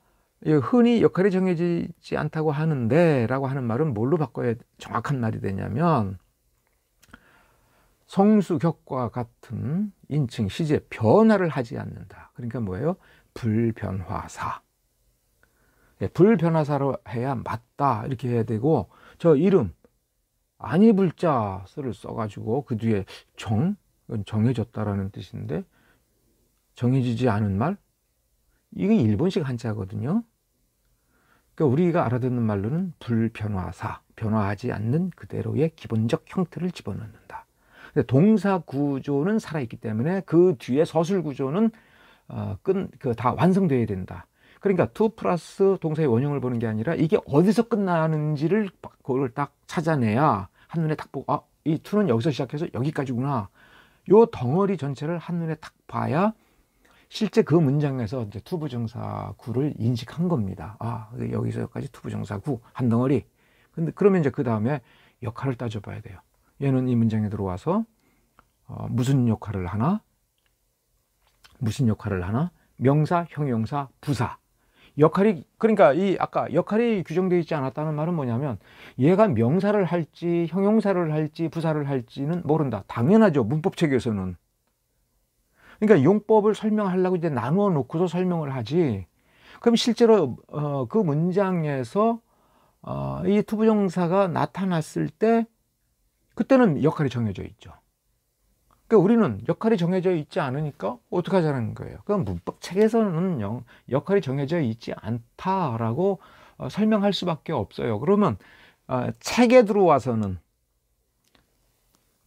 흔히 역할이 정해지지 않다고 하는데 라고 하는 말은 뭘로 바꿔야 정확한 말이 되냐면 성수격과 같은 인칭 시제 변화를 하지 않는다. 그러니까 뭐예요? 불변화사. 불변화사로 해야 맞다 이렇게 해야 되고, 저 이름 아니불자를 써가지고 그 뒤에 정해졌다라는 뜻인데 정해지지 않은 말, 이게 일본식 한자거든요. 그러니까 우리가 알아듣는 말로는 불변화사, 변화하지 않는 그대로의 기본적 형태를 집어넣는다. 동사 구조는 살아있기 때문에 그 뒤에 서술 구조는 다 완성되어야 된다. 그러니까 to 플러스 동사의 원형을 보는 게 아니라 이게 어디서 끝나는지를 그걸 딱 찾아내야 한눈에 딱 보고 이 to는 여기서 시작해서 여기까지구나. 요 덩어리 전체를 한눈에 딱 봐야 실제 그 문장에서 이제 투부정사 구를 인식한 겁니다. 여기서 여기까지 투부정사 구 한 덩어리. 근데 그러면 이제 그 다음에 역할을 따져봐야 돼요. 얘는 이 문장에 들어와서 무슨 역할을 하나? 명사, 형용사, 부사. 역할이, 그러니까 아까 역할이 규정되어 있지 않았다는 말은 뭐냐면 얘가 명사를 할지 형용사를 할지 부사를 할지는 모른다. 당연하죠, 문법 체계에서는. 그러니까 용법을 설명하려고 이제 나누어 놓고서 설명을 하지. 그럼 실제로 그 문장에서 이 투부정사가 나타났을 때 그때는 역할이 정해져 있죠. 그러니까 우리는 역할이 정해져 있지 않으니까 어떻게 하자는 거예요. 그럼 문법 책에서는 역할이 정해져 있지 않다라고 설명할 수밖에 없어요. 그러면 책에 들어와서는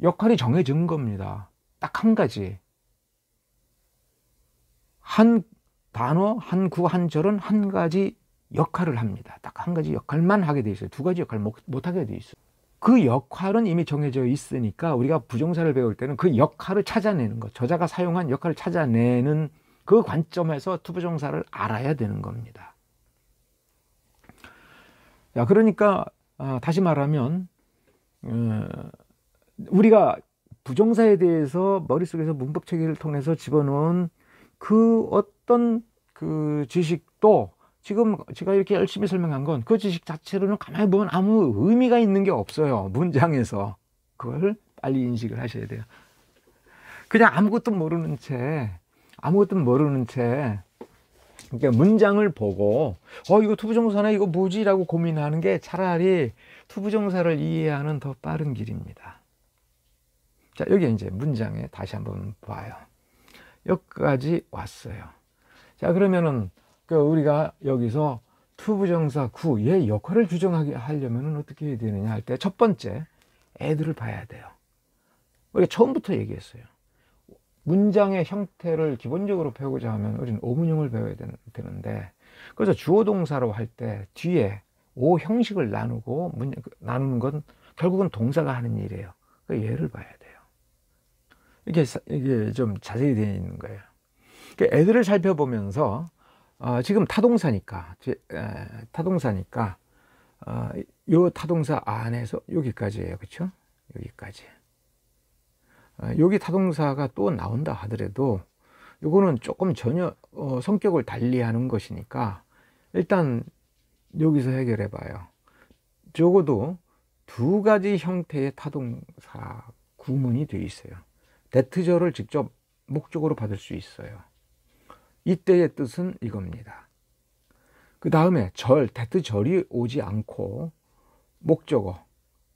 역할이 정해진 겁니다. 딱 한 가지. 한 단어, 한 구, 한 절은 한 가지 역할을 합니다. 딱 한 가지 역할만 하게 돼 있어요. 두 가지 역할을 못 하게 돼 있어요. 그 역할은 이미 정해져 있으니까 우리가 부정사를 배울 때는 그 역할을 찾아내는 것, 저자가 사용한 역할을 찾아내는 그 관점에서 투부정사를 알아야 되는 겁니다. 그러니까 다시 말하면 우리가 부정사에 대해서 머릿속에서 문법 체계를 통해서 집어넣은 그 어떤 그 지식도 지금 제가 이렇게 열심히 설명한 건 그 지식 자체로는 가만히 보면 아무 의미가 있는 게 없어요. 문장에서. 그걸 빨리 인식을 하셔야 돼요. 그냥 아무것도 모르는 채 그러니까 문장을 보고 이거 투부정사네, 이거 뭐지? 라고 고민하는 게 차라리 투부정사를 이해하는 더 빠른 길입니다. 자, 여기 이제 문장에 다시 한번 봐요. 여기까지 왔어요. 자, 그러면은 우리가 여기서 투부정사 구의 역할을 규정하게 하려면 어떻게 해야 되느냐 할 때 첫 번째, 애들을 봐야 돼요. 우리가 처음부터 얘기했어요. 문장의 형태를 기본적으로 배우고자 하면 우리는 오문형을 배워야 되는데, 그래서 주어 동사로 할 때 뒤에 오 형식을 나누는 건 결국은 동사가 하는 일이에요. 그러니까 얘를 봐야 돼요. 이게 좀 자세히 되어 있는 거예요. 그러니까 애들을 살펴보면서 지금 타동사니까 요 타동사 안에서 여기까지예요. 그렇죠? 여기까지. 여기 타동사가 또 나온다 하더라도 요거는 조금 전혀 성격을 달리하는 것이니까 일단 여기서 해결해 봐요. 적어도 두 가지 형태의 타동사 구문이 되어 있어요. 대트절을 직접 목적으로 받을 수 있어요. 이때의 뜻은 이겁니다. 그 다음에 대트절이 오지 않고 목적어,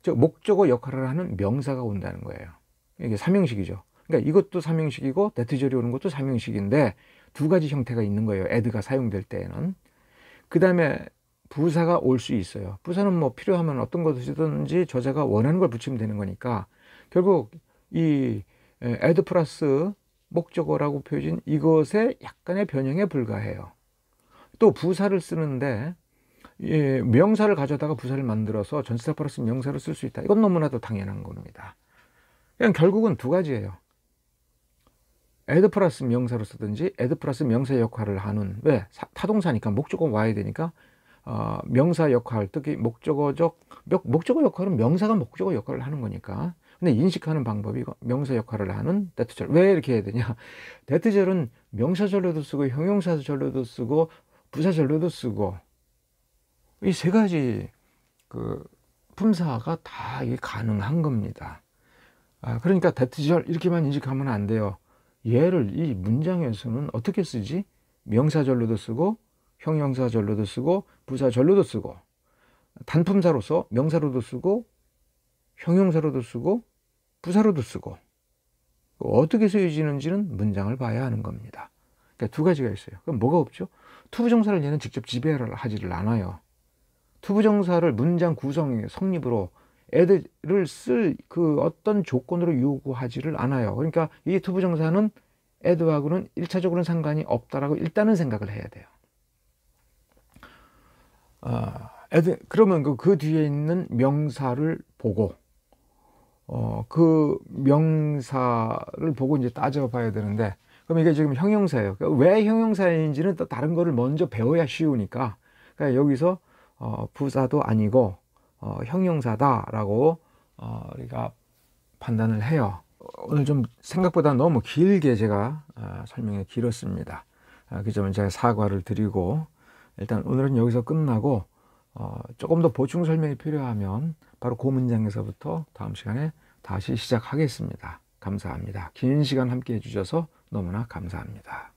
즉 목적어 역할을 하는 명사가 온다는 거예요. 이게 삼형식이죠. 그러니까 이것도 삼형식이고 대트절이 오는 것도 삼형식인데 두 가지 형태가 있는 거예요. ad가 사용될 때에는. 그 다음에 부사가 올 수 있어요. 부사는 뭐 필요하면 어떤 것이든지 저자가 원하는 걸 붙이면 되는 거니까 결국 이 add 플러스 목적어라고 표해진 이것의 약간의 변형에 불과해요. 또 부사를 쓰는데 명사를 가져다가 부사를 만들어서 전치사 플러스 명사를 쓸 수 있다. 이건 너무나도 당연한 겁니다. 그냥 결국은 두 가지예요. add 플러스 명사로 쓰든지 add 플러스 명사 역할을 하는, 왜? 타동사니까 목적어 와야 되니까 명사 역할, 특히 목적어 역할은 명사가 목적어 역할을 하는 거니까. 근데 인식하는 방법이 명사 역할을 하는 대트절. 왜 이렇게 해야 되냐? 대트절은 명사절로도 쓰고 형용사절로도 쓰고 부사절로도 쓰고 이 세 가지 그 품사가 다 이게 가능한 겁니다. 그러니까 대트절 이렇게만 인식하면 안 돼요. 얘를 이 문장에서는 어떻게 쓰지? 명사절로도 쓰고 형용사절로도 쓰고 부사절로도 쓰고 단품사로서 명사로도 쓰고 형용사로도 쓰고 부사로도 쓰고 어떻게 쓰여지는지는 문장을 봐야 하는 겁니다. 그러니까 두 가지가 있어요. 그럼 뭐가 없죠? 투부정사를 얘는 직접 지배를 하지를 않아요. 투부정사를 문장 구성 성립으로 add를 쓸 그 어떤 조건으로 요구하지를 않아요. 그러니까 이 투부정사는 add하고는 1차적으로는 상관이 없다라고 일단은 생각을 해야 돼요. 그러면 그 뒤에 있는 명사를 보고 그 명사를 보고 이제 따져봐야 되는데, 그럼 이게 지금 형용사예요. 왜 형용사인지는 또 다른 거를 먼저 배워야 쉬우니까, 그러니까 여기서 부사도 아니고 형용사다라고 우리가 판단을 해요. 오늘 좀 생각보다 너무 길게 제가 설명이 길었습니다. 그 점은 제가 사과를 드리고, 일단 오늘은 여기서 끝나고 조금 더 보충 설명이 필요하면 바로 그 문장에서부터 다음 시간에 다시 시작하겠습니다. 감사합니다. 긴 시간 함께 해주셔서 너무나 감사합니다.